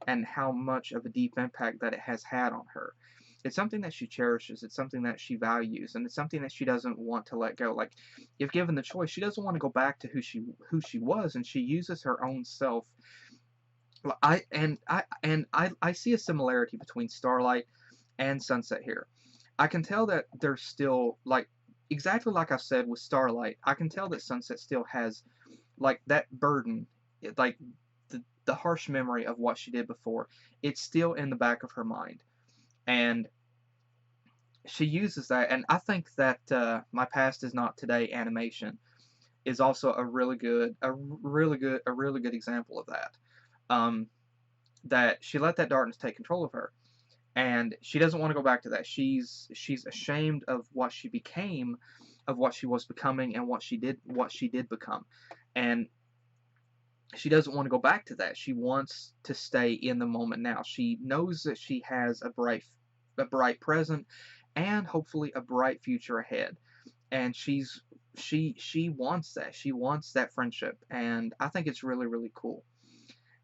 [SPEAKER 1] and how much of a deep impact that it has had on her. It's something that she cherishes, it's something that she values, and it's something that she doesn't want to let go. Like, if given the choice, she doesn't want to go back to who she was, and she uses her own self. I see a similarity between Starlight and Sunset here. I can tell that there's still, like, exactly like I said with Starlight, I can tell that Sunset still has, like, that burden, like, the harsh memory of what she did before. It's still in the back of her mind, and she uses that. And I think that My Past Is Not Today animation is also a really good example of that. Um, that she let that darkness take control of her, and she doesn't want to go back to that. She's ashamed of what she became, of what she was becoming, and what she did become, and she doesn't want to go back to that. She wants to stay in the moment now. She knows that she has a bright present, and hopefully a bright future ahead. And she wants that. She wants that friendship, and I think it's really, really cool.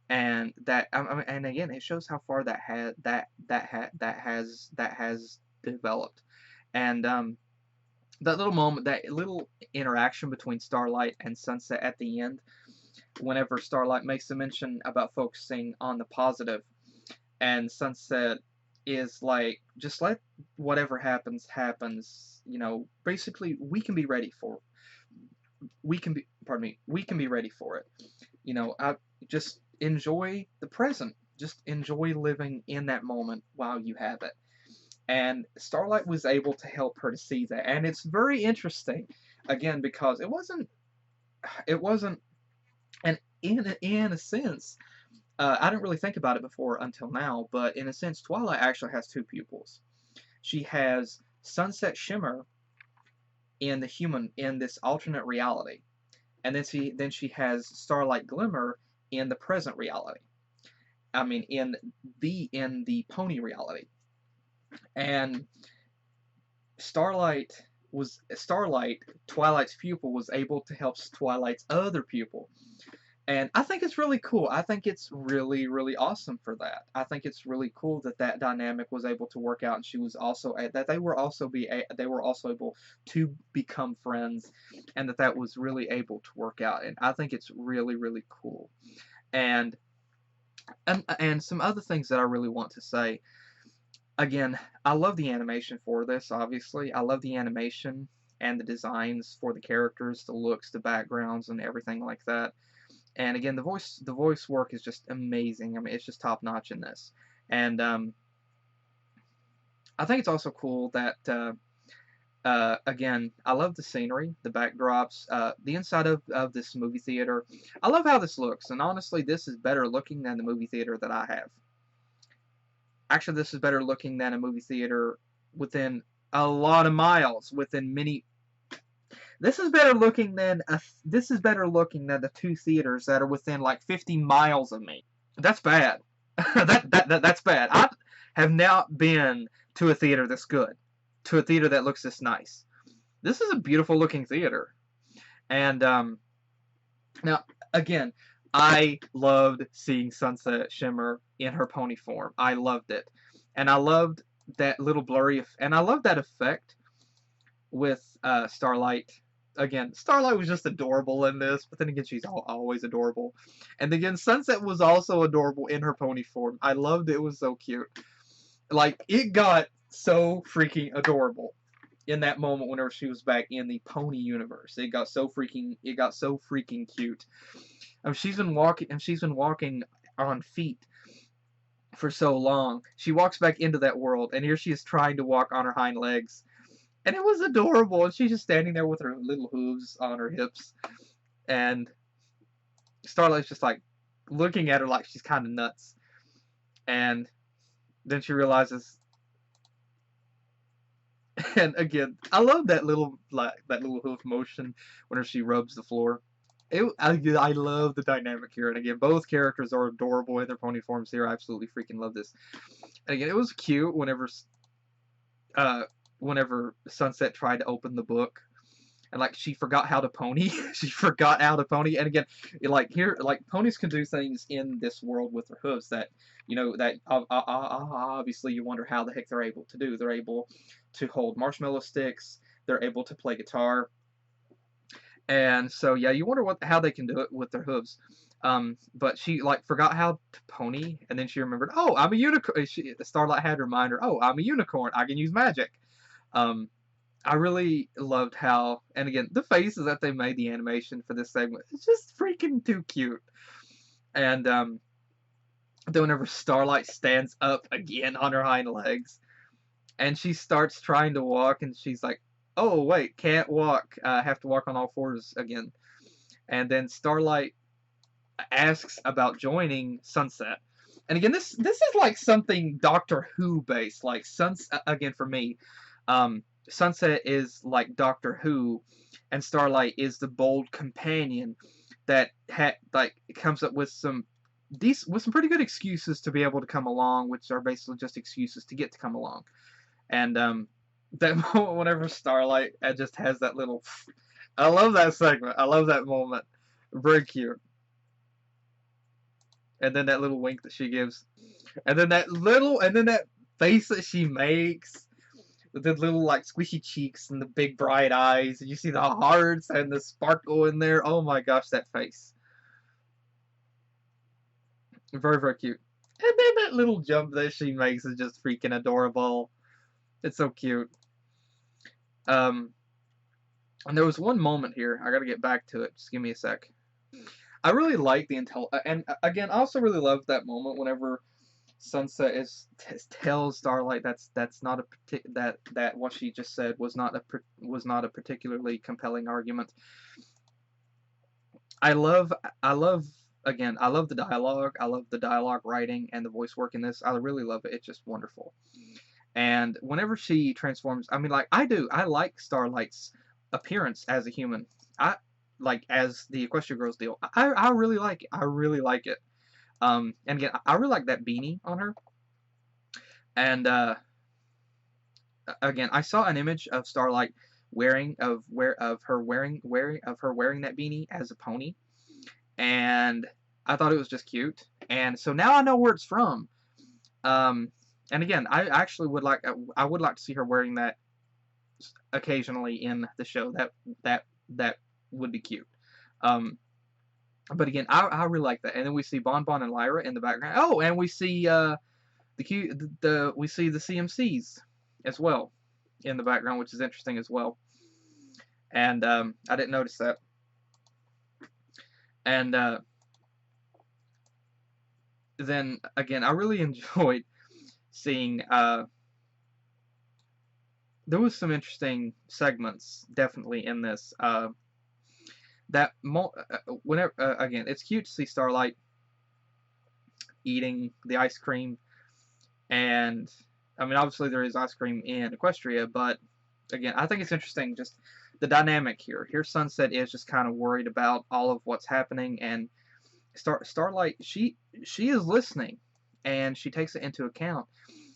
[SPEAKER 1] And and again, it shows how far that has developed. And that little moment, that little interaction between Starlight and Sunset at the end, whenever Starlight makes a mention about focusing on the positive, and Sunset is like, just let whatever happens. Basically, we can be ready for it. I just enjoy the present. Just enjoy living in that moment while you have it. And Starlight was able to help her to see that, and it's very interesting, again, because it wasn't, and in a sense, I didn't really think about it before until now, but in a sense, Twilight actually has two pupils. She has Sunset Shimmer in this alternate reality, and then she has Starlight Glimmer in the present reality. I mean, in the pony reality. And Starlight Twilight's pupil, was able to help Twilight's other pupil. And I think it's really cool. I think it's really, really awesome for that. I think it's really cool that that dynamic was able to work out, and she was also that they were also able to become friends, and that was really able to work out. And I think it's really, really cool. And and some other things that I really want to say. Again, I love the animation for this. Obviously, I love the animation and the designs for the characters, the looks, the backgrounds, and everything like that. And again, the voice work is just amazing. I mean, it's just top notch in this. And I think it's also cool that again, I love the scenery, the backdrops, the inside of this movie theater. I love how this looks, and honestly, this is better looking than the movie theater that I have. Actually, this is better looking than a movie theater within a lot of miles, within many. This is better looking than the two theaters that are within like 50 miles of me. That's bad. That's bad. I have not been to a theater that's good, to a theater that looks this nice. This is a beautiful looking theater. And now, again, I loved seeing Sunset Shimmer in her pony form. I loved it. And I loved that little blurry, and I love that effect with Starlight. Again, Starlight was just adorable in this, but then again, she's always adorable. And again, Sunset was also adorable in her pony form. I loved it. It was so cute. Like, it got so freaking adorable in that moment whenever she was back in the pony universe. It got so freaking cute. She's been walking on feet for so long. She walks back into that world, and here she is trying to walk on her hind legs. And it was adorable, and she's just standing there with her little hooves on her hips, and Starlight's just like looking at her like she's kind of nuts. And then she realizes, and again, I love that little hoof motion whenever she rubs the floor. I love the dynamic here, and again, both characters are adorable in their pony forms here. I absolutely freaking love this. And again, it was cute whenever Sunset tried to open the book, and like she forgot how to pony. She forgot how to pony, and again, ponies can do things in this world with their hooves that obviously you wonder how the heck they're able to do. They're able to hold marshmallow sticks. They're able to play guitar. And so yeah, you wonder how they can do it with their hooves. But she forgot how to pony, and then she remembered, oh, I'm a unicorn. Starlight had to remind her, oh, I'm a unicorn. I can use magic. I really loved how, and again, the faces that they made the animation for this segment, it's just freaking too cute. And then whenever Starlight stands up again on her hind legs, and she starts trying to walk, and she's like, oh, wait, can't walk. Have to walk on all fours again. And then Starlight asks about joining Sunset. And again, this is like something Doctor Who based. Like, again, for me, Sunset is like Doctor Who, and Starlight is the bold companion that comes up with some pretty good excuses to be able to come along, which are basically just excuses to get to come along. And that moment whenever Starlight just has that little, I love that segment. I love that moment. Very cute. And then that little wink that she gives, and then that face that she makes, with the little squishy cheeks and the big bright eyes, and you see the hearts and the sparkle in there. Oh my gosh, that face. Very, very cute. And then that little jump that she makes is just freaking adorable. It's so cute. And there was one moment here. I gotta get back to it. Just give me a sec. I really like the and again, I also really love that moment whenever Sunset tells Starlight that's not that what she just said was not a particularly compelling argument. I love again, I love the dialogue. I love the dialogue writing and the voice work in this. I really love it. It's just wonderful. And whenever she transforms, I mean, I like Starlight's appearance as a human. As the Equestria Girls deal. I really like it. I really like it. And again, I really like that beanie on her. And again, I saw an image of Starlight wearing that beanie as a pony, and I thought it was just cute. And so now I know where it's from. And again, I actually would like to see her wearing that occasionally in the show. That would be cute. But again, I really like that. And then we see Bon Bon and Lyra in the background. Oh, and we see we see the CMCs as well in the background, which is interesting as well. And I didn't notice that. And then again, I really enjoyed seeing. There was some interesting segments definitely in this. Whenever again, it's cute to see Starlight eating the ice cream, and I mean, obviously there is ice cream in Equestria, but again, I think it's interesting just the dynamic here. Here, Sunset is just kind of worried about all of what's happening, and Starlight, she is listening, and she takes it into account,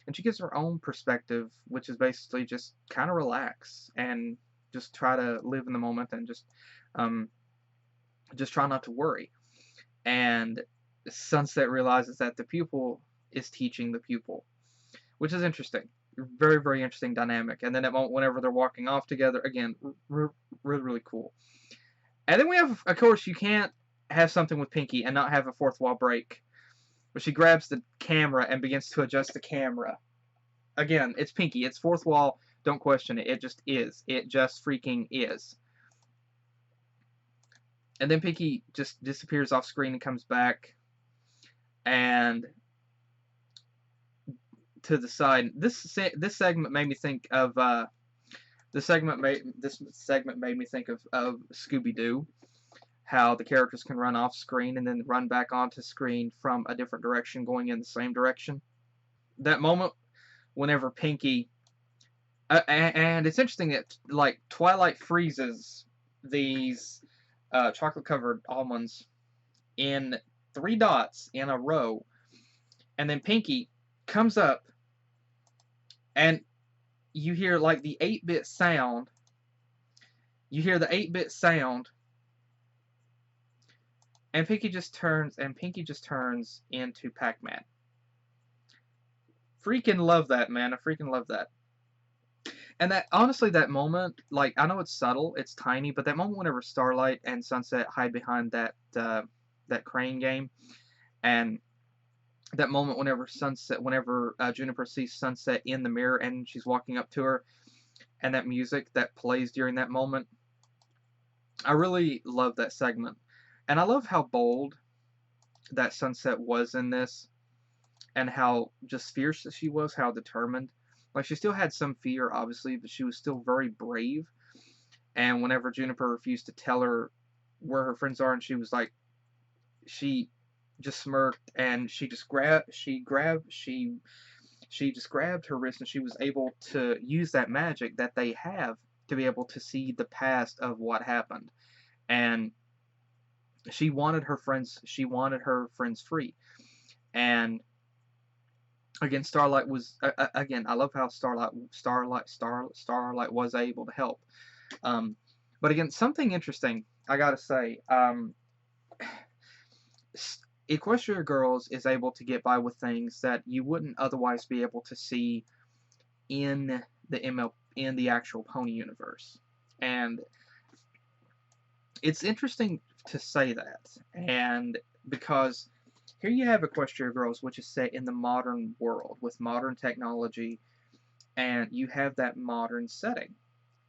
[SPEAKER 1] and she gives her own perspective, which is basically just kind of relax and just try to live in the moment and just try not to worry. And Sunset realizes that the pupil is teaching the pupil, which is interesting. very, very interesting dynamic. And then at moment, whenever they're walking off together, again, really, really cool. And then we have, of course, you can't have something with Pinky and not have a fourth wall break. But she grabs the camera and begins to adjust the camera. Again, it's Pinky. It's fourth wall. Don't question it. It just is. It just freaking is. And then Pinky just disappears off screen and comes back. And to the side. This segment made me think of this segment made me think of Scooby-Doo. How the characters can run off screen and then run back onto screen from a different direction going in the same direction. That moment whenever Pinky and it's interesting that like Twilight freezes these chocolate covered almonds in 3 dots in a row, and then Pinky comes up and you hear like the 8-bit sound. You hear the 8-bit sound, and Pinky just turns into Pac-Man. Freaking love that, man. I freaking love that. And that, honestly, that moment, like, I know it's subtle, it's tiny, but that moment whenever Starlight and Sunset hide behind that crane game, and that moment whenever Juniper sees Sunset in the mirror and she's walking up to her, and that music that plays during that moment, I really love that segment. And I love how bold that Sunset was in this, and how just fierce she was, how determined. Like, she still had some fear, obviously, but she was still very brave. And whenever Juniper refused to tell her where her friends are, and she was like, she just smirked, and she just grabbed her wrist, and she was able to use that magic that they have to be able to see the past of what happened. And she wanted her friends free. And again, Starlight was again. I love how Starlight was able to help. But again, something interesting I gotta say. Equestria Girls is able to get by with things that you wouldn't otherwise be able to see in the actual Pony universe, and it's interesting to say that, and because here you have Equestria Girls, which is set in the modern world with modern technology, and you have that modern setting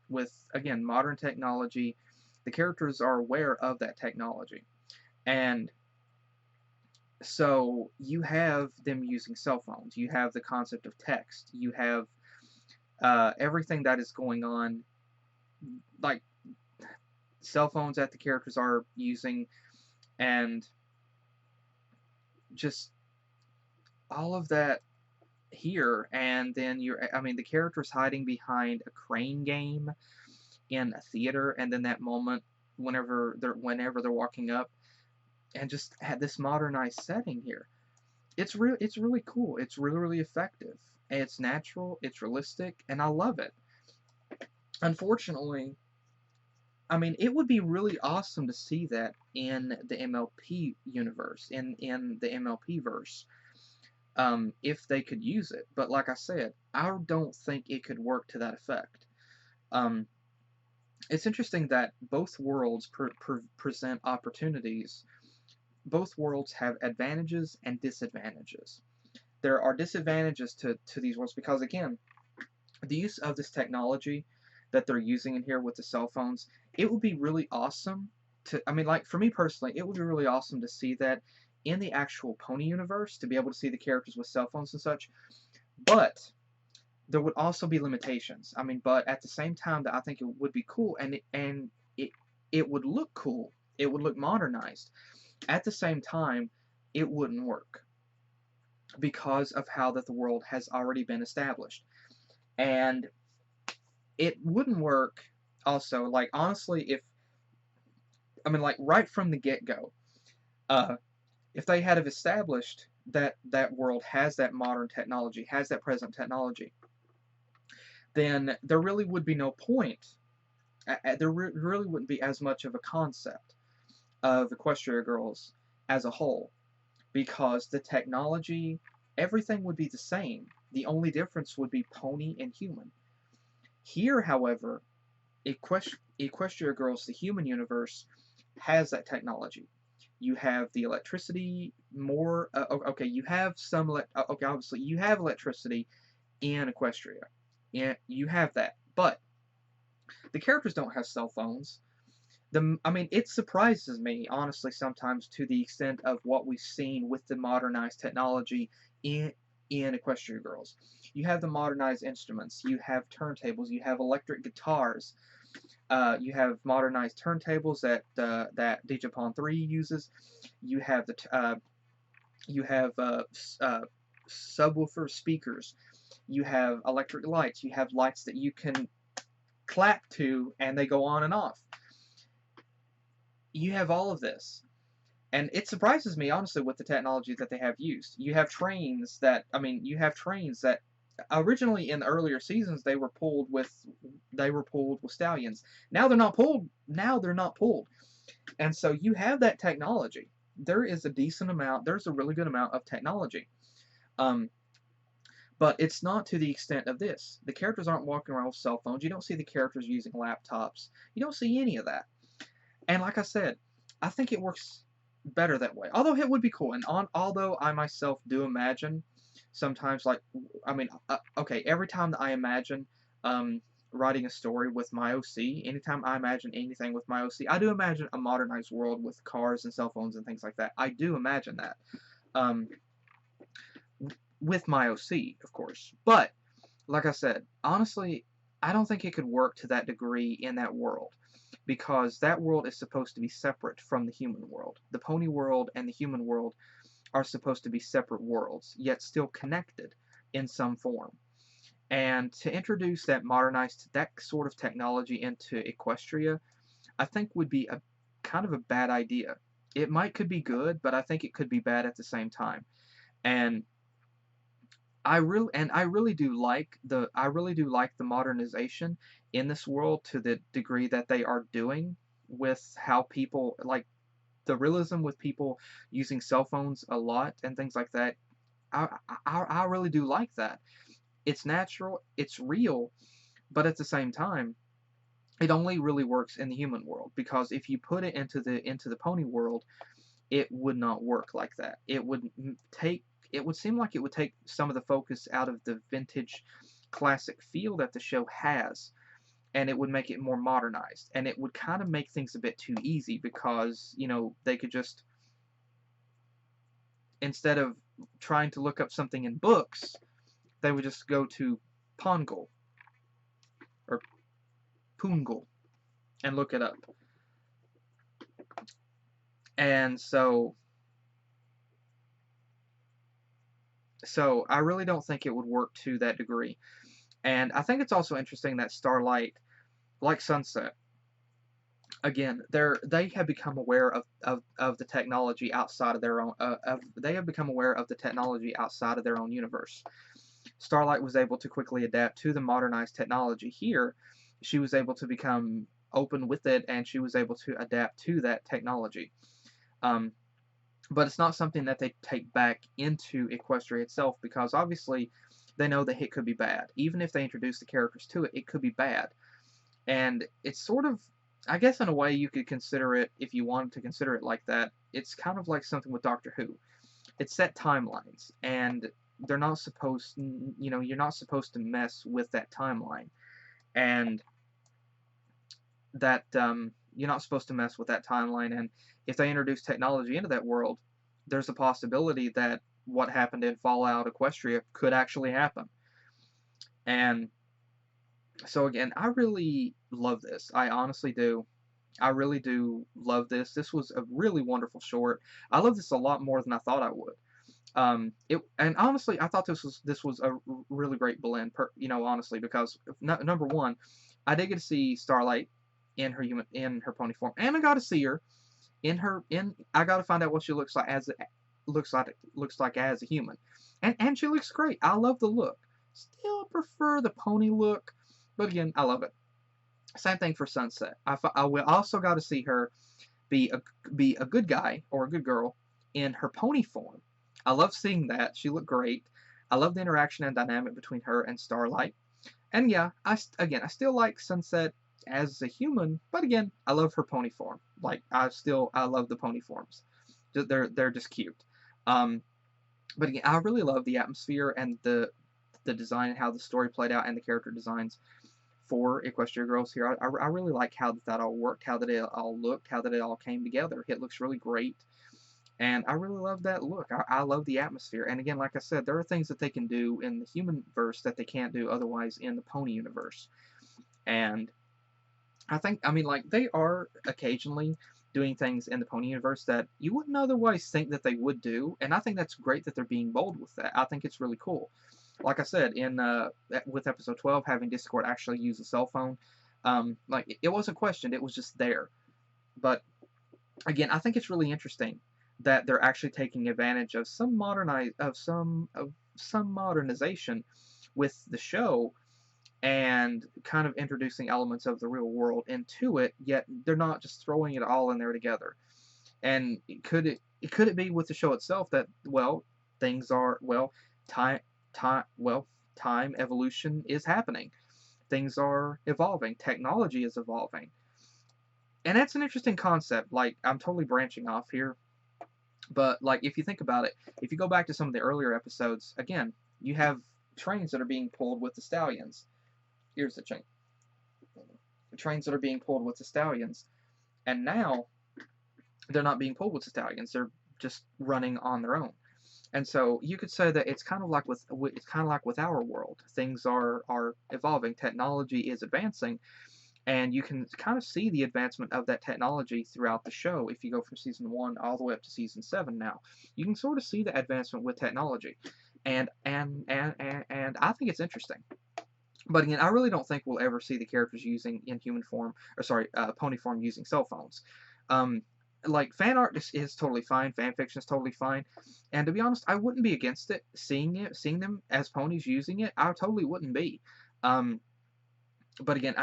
[SPEAKER 1] with, again, modern technology. The characters are aware of that technology, and so you have them using cell phones. You have the concept of text. You have everything that is going on, like cell phones that the characters are using, and just all of that here. And then the characters hiding behind a crane game in a theater, and then that moment whenever they're walking up, and just had this modernized setting here. It's really cool. It's really, really effective. And it's natural, it's realistic, and I love it. Unfortunately, I mean, it would be really awesome to see that in the MLP universe, in the MLP verse, if they could use it. But like I said, I don't think it could work to that effect. It's interesting that both worlds present opportunities. Both worlds have advantages and disadvantages. There are disadvantages to these worlds because, again, the use of this technology that they're using in here with the cell phones, it would be really awesome to, I mean, like, for me personally, it would be really awesome to see that in the actual Pony universe, to be able to see the characters with cell phones and such, but there would also be limitations. I mean, but at the same time, that I think it would be cool, and it would look cool. It would look modernized. At the same time, it wouldn't work because of how that the world has already been established. And it wouldn't work also, like, honestly, like, right from the get-go, if they had have established that that world has that modern technology, has that present technology, then there really would be no point. There really wouldn't be as much of a concept of Equestria Girls as a whole, because the technology, everything would be the same. The only difference would be pony and human. Here, however, Equestria Girls, the human universe, has that technology. You have the electricity, more. Okay, you have some. Okay, obviously, you have electricity in Equestria. Yeah, you have that. But the characters don't have cell phones. I mean, it surprises me, honestly, sometimes to the extent of what we've seen with the modernized technology in Equestria Girls. You have the modernized instruments, you have turntables, you have electric guitars, you have modernized turntables that Digipon 3 uses. You have subwoofer speakers. You have electric lights. You have lights that you can clap to and they go on and off. You have all of this. And it surprises me, honestly, with the technology that they have used. You have trains that originally in the earlier seasons they were pulled with stallions. Now they're not pulled. And so you have that technology. There's a really good amount of technology. But it's not to the extent of this. The characters aren't walking around with cell phones. You don't see the characters using laptops. You don't see any of that. And like I said, I think it works better that way. Although it would be cool, and although I myself do imagine sometimes, every time that I imagine writing a story with my OC, anytime I imagine anything with my OC, I do imagine a modernized world with cars and cell phones and things like that. I do imagine that. With my OC, of course. But, like I said, honestly, I don't think it could work to that degree in that world. Because that world is supposed to be separate from the human world. The pony world and the human world are supposed to be separate worlds, yet still connected in some form. And to introduce that sort of technology into Equestria, I think would be a kind of a bad idea. It could be good, but I think it could be bad at the same time. And I really do like the modernization in this world to the degree that they are doing with how people like the realism with people using cell phones a lot and things like that. I really do like that. It's natural, it's real, but at the same time, it only really works in the human world because if you put it into the pony world, it would not work like that. It would seem like it would take some of the focus out of the vintage classic feel that the show has, and it would make it more modernized, and it would kind of make things a bit too easy because, they could just, instead of trying to look up something in books, they would just go to Pongal or Pungal and look it up. And so I really don't think it would work to that degree. And I think it's also interesting that Starlight, like Sunset, again, they have become aware of the technology outside of their own. They have become aware of the technology outside of their own universe. Starlight was able to quickly adapt to the modernized technology. Here, she was able to become open with it, and she was able to adapt to that technology. But it's not something that they take back into Equestria itself, because obviously they know the hit could be bad. Even if they introduce the characters to it, it could be bad. And it's sort of, I guess in a way you could consider it, if you wanted to consider it like that, it's kind of like something with Doctor Who. It's set timelines, and they're not supposed, you're not supposed to mess with that timeline. And that, you're not supposed to mess with that timeline, and if they introduce technology into that world, there's a possibility that what happened in Fallout Equestria could actually happen. And so again, I really love this. I honestly do. I really do love this. This was a really wonderful short. I love this a lot more than I thought I would. And honestly, I thought this was a really great blend. Honestly, because number one, I did get to see Starlight in her pony form, and I got to see her I got to find out what she looks like as a human, and she looks great. I love the look. Still prefer the pony look, but again, I love it. Same thing for Sunset. I also got to see her be a good guy or a good girl in her pony form. I love seeing that. She looked great. I love the interaction and dynamic between her and Starlight. And yeah, I still like Sunset as a human, but again, I love her pony form. Like I love the pony forms. They're just cute. Um, but again, I really love the atmosphere and the design and how the story played out and the character designs for Equestria Girls here. I really like how that all worked, how that it all looked, how that it all came together. It looks really great. And I really love that look. I love the atmosphere. And again, like I said, there are things that they can do in the human verse that they can't do otherwise in the pony universe. And I mean, like, they are occasionally doing things in the pony universe that you wouldn't otherwise think that they would do. And I think that's great that they're being bold with that. I think it's really cool. Like I said, with episode 12, having Discord actually use a cell phone, like, it wasn't questioned. It was just there. But again, I think it's really interesting that they're actually taking advantage of some modernization with the show and kind of introducing elements of the real world into it, yet they're not just throwing it all in there together. And could it be with the show itself that, well, things are, well, time evolution is happening. Things are evolving, technology is evolving. And that's an interesting concept. Like, I'm totally branching off here, but like, if you think about it, if you go back to some of the earlier episodes, again, you have trains that are being pulled with the stallions. Here's the chain. Trains that are being pulled with the stallions. And now, they're not being pulled with the stallions. They're just running on their own. And so you could say that it's kind of like with our world. Things are evolving. Technology is advancing. And you can kind of see the advancement of that technology throughout the show. If you go from season 1 all the way up to season 7 now, you can sort of see the advancement with technology. And I think it's interesting. But again, I really don't think we'll ever see the characters using in human form, or sorry, pony form using cell phones. Like, fan art is totally fine, fan fiction is totally fine, and to be honest, I wouldn't be against it. Seeing them as ponies using it, I totally wouldn't be. But again,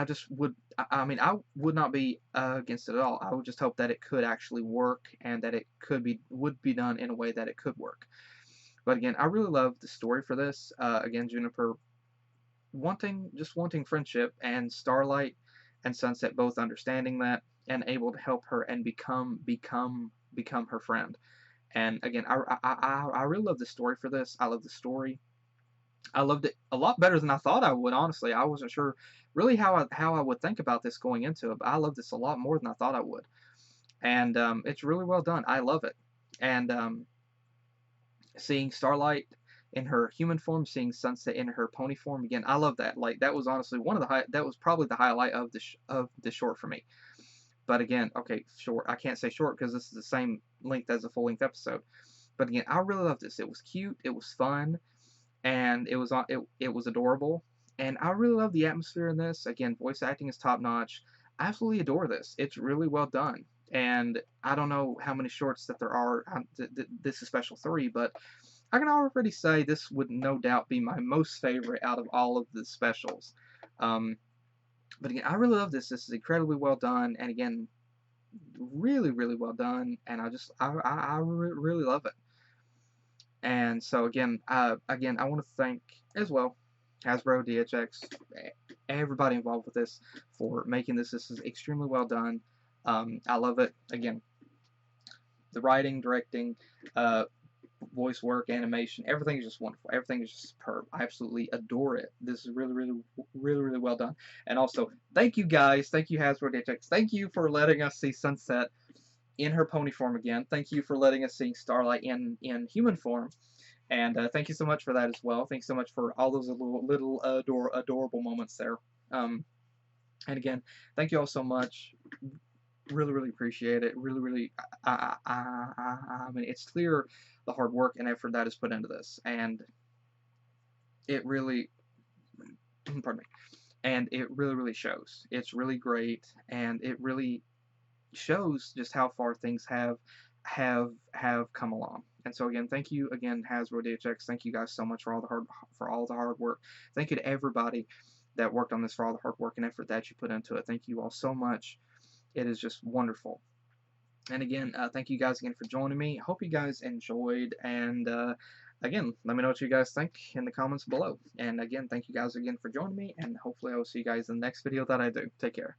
[SPEAKER 1] I mean, I would not be against it at all. I would just hope that it could actually work and that it would be done in a way that it could work. But again, I really love the story for this. Again, Juniper wanting friendship, and Starlight and Sunset both understanding that and able to help her and become her friend. And again, I really love the story for this. I love the story. I loved it a lot better than I thought I would, honestly. I wasn't sure really how I would think about this going into it, but I love this a lot more than I thought I would. And it's really well done. I love it. And seeing Starlight in her human form, seeing Sunset in her pony form, again, I love that. Like, that was honestly that was probably the highlight of the short for me. But again, okay, short. I can't say short because this is the same length as a full-length episode. But again, I really loved this. It was cute. It was fun. And it was adorable, and I really love the atmosphere in this. Again, voice acting is top notch. I absolutely adore this. It's really well done, and I don't know how many shorts that there are. This is special 3, but I can already say this would no doubt be my most favorite out of all of the specials. But again, I really love this. This is incredibly well done, and again, really, really well done. And I really love it. And so again, I want to thank as well Hasbro, DHX, everybody involved with this for making this. This is extremely well done. I love it. Again, the writing, directing, voice work, animation, everything is just wonderful. Everything is just superb. I absolutely adore it. This is really, really, really, really well done. And also, thank you guys. Thank you, Hasbro, DHX. Thank you for letting us see Sunset in her pony form again. Thank you for letting us see Starlight in human form. And thank you so much for that as well. Thanks so much for all those little adorable moments there. And again, thank you all so much. Really, really appreciate it. Really, really, I mean, it's clear the hard work and effort that is put into this. And it really, pardon me, and it really, really shows. It's really great, and it really shows just how far things have come along. And so again, thank you again, Hasbro, DHX. Thank you guys so much for all the hard work. Thank you to everybody that worked on this for all the hard work and effort that you put into it. Thank you all so much. It is just wonderful. And again, thank you guys again for joining me. Hope you guys enjoyed, and again, let me know what you guys think in the comments below. And again, thank you guys again for joining me, and hopefully I will see you guys in the next video that I do. Take care.